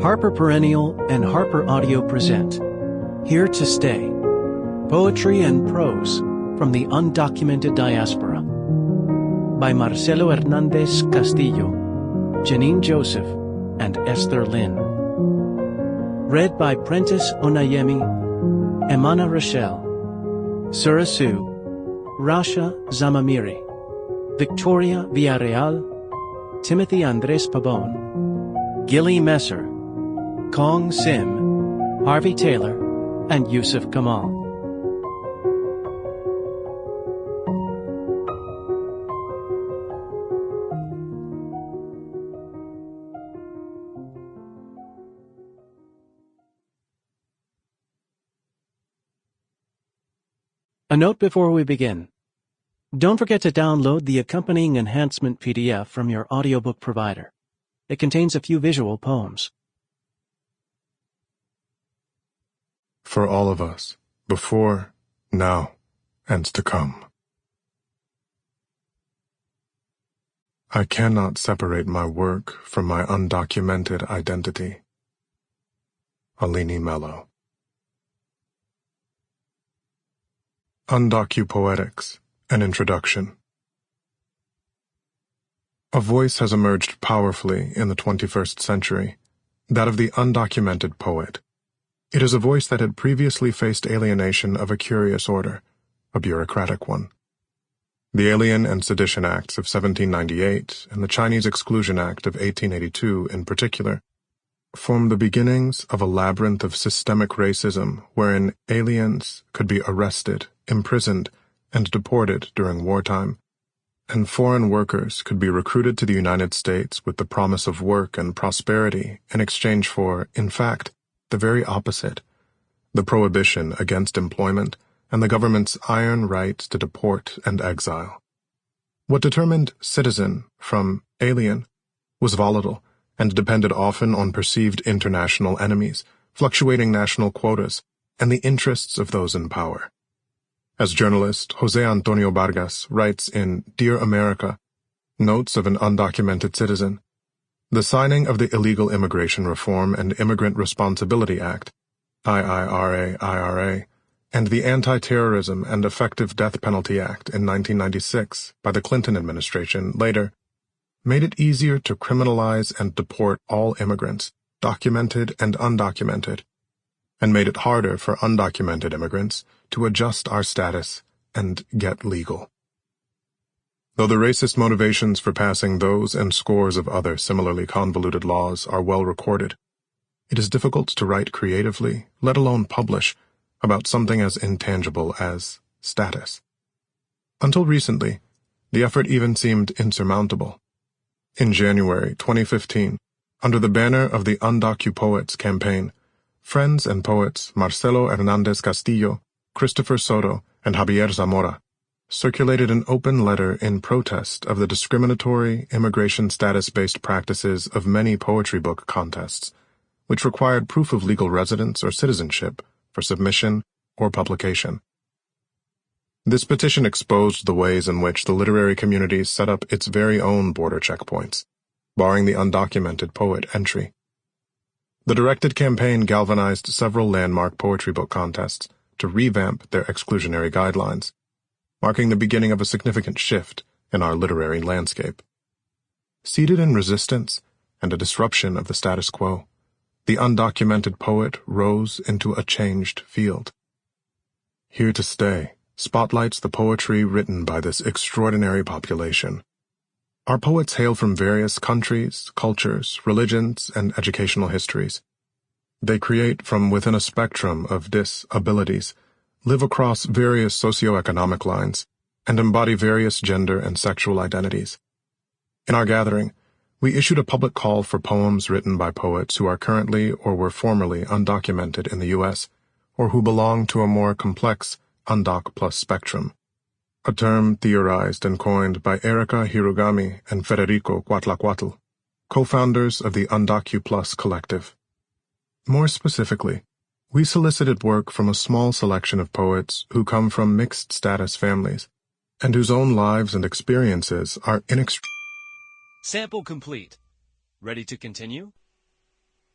Harper Perennial and Harper Audio present Here to Stay, Poetry and Prose from the Undocumented Diaspora by Marcelo Hernandez Castillo, Janine Joseph, and Esther Lin. Read by Prentice Onayemi, Emana Rachelle, Sura, Rasha Zamamiri, Victoria Villareal, Timothy Andrés Pabon, Gilli Messer, Keong Sim, Harvey Taylor, and Youssif Kamal. A note before we begin. Don't forget to download the accompanying enhancement PDF from your audiobook provider. It contains a few visual poems. For all of us, before, now, and to come. I cannot separate my work from my undocumented identity. Aline Mello. Undocupoetics, an introduction. A voice has emerged powerfully in the 21st century, that of the undocumented poet. It is a voice that had previously faced alienation of a curious order, a bureaucratic one. The Alien and Sedition Acts of 1798 and the Chinese Exclusion Act of 1882 in particular form the beginnings of a labyrinth of systemic racism wherein aliens could be arrested, imprisoned, and deported during wartime, and foreign workers could be recruited to the United States with the promise of work and prosperity in exchange for, in fact, the very opposite, the prohibition against employment and the government's iron right to deport and exile. What determined citizen from alien was volatile and depended often on perceived international enemies, fluctuating national quotas, and the interests of those in power. As journalist Jose Antonio Vargas writes in Dear America, Notes of an Undocumented Citizen, the signing of the Illegal Immigration Reform and Immigrant Responsibility Act, IIRA, and the Anti-Terrorism and Effective Death Penalty Act in 1996 by the Clinton administration later, made it easier to criminalize and deport all immigrants, documented and undocumented, and made it harder for undocumented immigrants to adjust our status and get legal. Though the racist motivations for passing those and scores of other similarly convoluted laws are well recorded, it is difficult to write creatively, let alone publish, about something as intangible as status. Until recently, the effort even seemed insurmountable. In January 2015, under the banner of the Undocupoets campaign, friends and poets Marcelo Hernandez Castillo, Christopher Soto, and Javier Zamora circulated an open letter in protest of the discriminatory immigration status-based practices of many poetry book contests, which required proof of legal residence or citizenship for submission or publication. This petition exposed the ways in which the literary community set up its very own border checkpoints, barring the undocumented poet entry. The directed campaign galvanized several landmark poetry book contests to revamp their exclusionary guidelines, marking the beginning of a significant shift in our literary landscape. Seated in resistance and a disruption of the status quo, the undocumented poet rose into a changed field. Here to Stay spotlights the poetry written by this extraordinary population. Our poets hail from various countries, cultures, religions, and educational histories. They create from within a spectrum of disabilities, live across various socioeconomic lines, and embody various gender and sexual identities. In our gathering, we issued a public call for poems written by poets who are currently or were formerly undocumented in the U.S., or who belong to a more complex undoc plus spectrum, a term theorized and coined by Erica Hirugami and Federico Cuatlacuatl, co-founders of the Undocu+ collective. More specifically, we solicited work from a small selection of poets who come from mixed-status families, and whose own lives and experiences are Sample complete. Ready to continue?